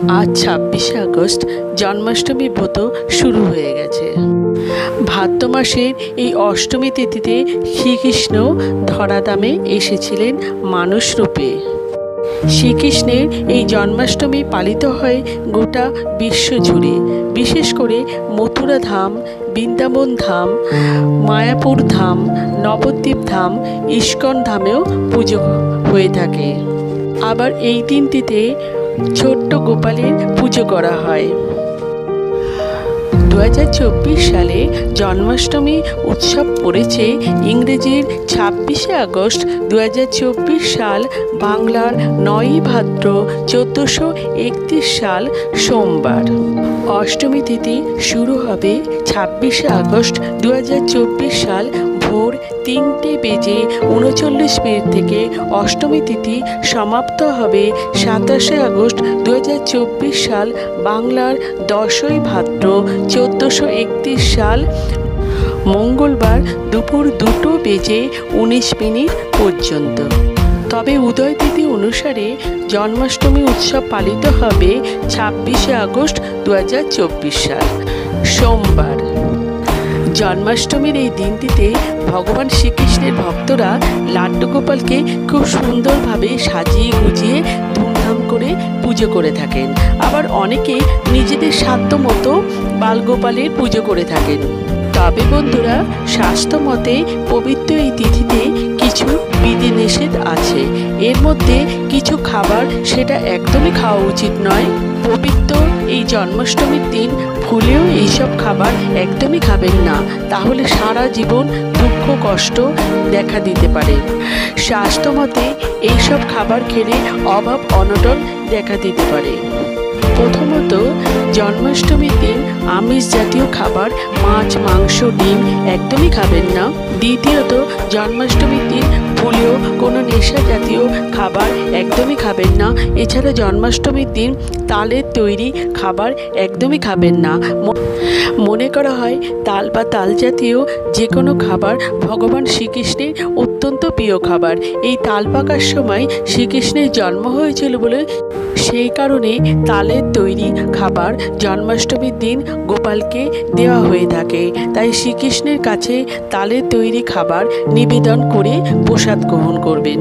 আজ 26শে আগস্ট জন্মাষ্টমী ব্রত শুরু হয়ে গেছে। ভাদ্র মাসের এই অষ্টমী তিথিতে শ্রীকৃষ্ণ ধরাধামে এসেছিলেন মানুষ রূপে। শ্রীকৃষ্ণের এই জন্মাষ্টমী পালিত হয় গোটা বিশ্ব জুড়ে, বিশেষ করে মথুরা ধাম, বৃন্দাবন ধাম, মায়াপুর ধাম, নবদ্বীপ ধাম, ইস্কন ধামেও পুজো হয়ে থাকে। আবার এই দিনটিতে ছোট্ট গোপালের পুজো করা হয়। 2024 সালে জন্মাষ্টমী উৎসব পড়েছে ইংরেজির 26শে আগস্ট 2024 সাল, বাংলার 9ই ভাদ্র 1431 সাল সোমবার। অষ্টমী তিথি শুরু হবে 26শে আগস্ট 2024 সাল ভোর 3:39 থেকে। অষ্টমী তিথি সমাপ্ত হবে 27শে আগস্ট 2024 সাল, বাংলার 10ই ভাদ্র 1431 সাল মঙ্গলবার দুপুর 2:19 পর্যন্ত। তবে উদয় তিথি অনুসারে জন্মাষ্টমী উৎসব পালিত হবে 26শে আগস্ট 2024 সাল সোমবার। জন্মাষ্টমীর এই দিনটিতে ভগবান শ্রীকৃষ্ণের ভক্তরা লাড্ডু গোপালকে খুব সুন্দরভাবে সাজিয়ে গুজিয়ে ধুমধাম করে পুজো করে থাকেন। আবার অনেকে নিজেদের সাধ্য মতো বালগোপালের পুজো করে থাকেন। তবে বন্ধুরা, স্বাস্থ্য মতে পবিত্র এই তিথিতে কিছু বিধিনিষেধ আছে। এর মধ্যে কিছু খাবার সেটা একদমই খাওয়া উচিত নয়। পবিত্র এই জন্মাষ্টমীর দিন ভুলেও এইসব খাবার একদমই খাবেন না, তাহলে সারা জীবন দুঃখ কষ্ট দেখা দিতে পারে। স্বাস্থ্য মতে এইসব খাবার খেলে অভাব অনটন দেখা দিতে পারে। প্রথমত, জন্মাষ্টমীর দিন আমিষ জাতীয় খাবার মাছ, মাংস, ডিম একদমই খাবেন না। দ্বিতীয়ত, জন্মাষ্টমীর দিন ভুলেও কোনো নেশা জাতীয় খাবার একদমই খাবেন না। এছাড়া জন্মাষ্টমীর দিন তালের তৈরি খাবার একদমই খাবেন না। মনে করা হয় তাল বা তাল জাতীয় যে কোনো খাবার ভগবান শ্রীকৃষ্ণের অত্যন্ত প্রিয় খাবার। এই তাল পাকার সময় শ্রীকৃষ্ণের জন্ম হয়েছিল বলে সেই কারণে তালের তৈরি খাবার জন্মাষ্টমীর দিন গোপালকে দেওয়া হয়ে থাকে। তাই শ্রীকৃষ্ণের কাছে তালের তৈরি খাবার নিবেদন করে প্রসাদ গ্রহণ করবেন।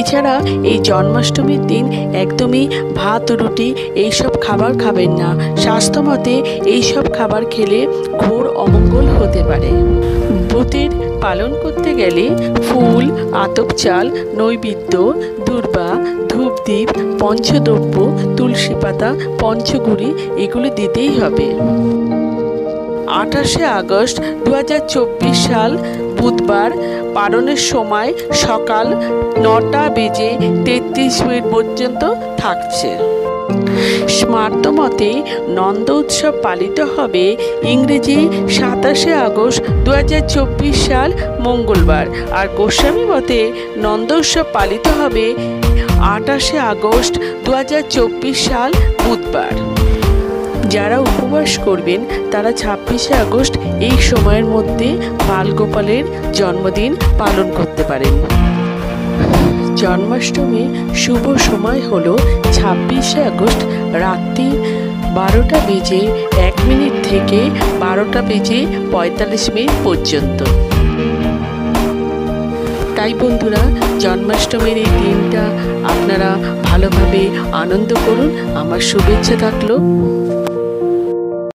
এছাড়া এই জন্মাষ্টমীর দিন একদমই ভাত রুটি এইসব খাবার খাবেন না। স্বাস্থ্যমতে এইসব খাবার খেলে ঘোর অমঙ্গল হতে পারে। ব্রতের পালন করতে গেলে ফুল, আতপ চাল, নৈবেদ্য, দূর্বা, ধূপদীপ, পঞ্চদ্রব্য, তুলসী পাতা, পঞ্চগুড়ি এগুলো দিতেই হবে। 28শে আগস্ট 2024 সাল বুধবার পালনের সময় সকাল 9:33 পর্যন্ত থাকছে। স্মার্ত মতে নন্দ উৎসব পালিত হবে ইংরেজি 27শে আগস্ট 2024 সাল মঙ্গলবার। আর গোস্বামী মতে নন্দ উৎসব পালিত হবে 28শে আগস্ট 2024 সাল বুধবার। যারা উপবাস করবেন তারা 26শে আগস্ট এই সময়ের মধ্যে বালগোপালের জন্মদিন পালন করতে পারেন। জন্মাষ্টমী শুভ সময় হলো 26শে আগস্ট রাত্রি 12:01 থেকে 12:45 পর্যন্ত। তাই বন্ধুরা, জন্মাষ্টমীর এই দিনটা আপনারা ভালোভাবে আনন্দ করুন। আমার শুভেচ্ছা থাকলো।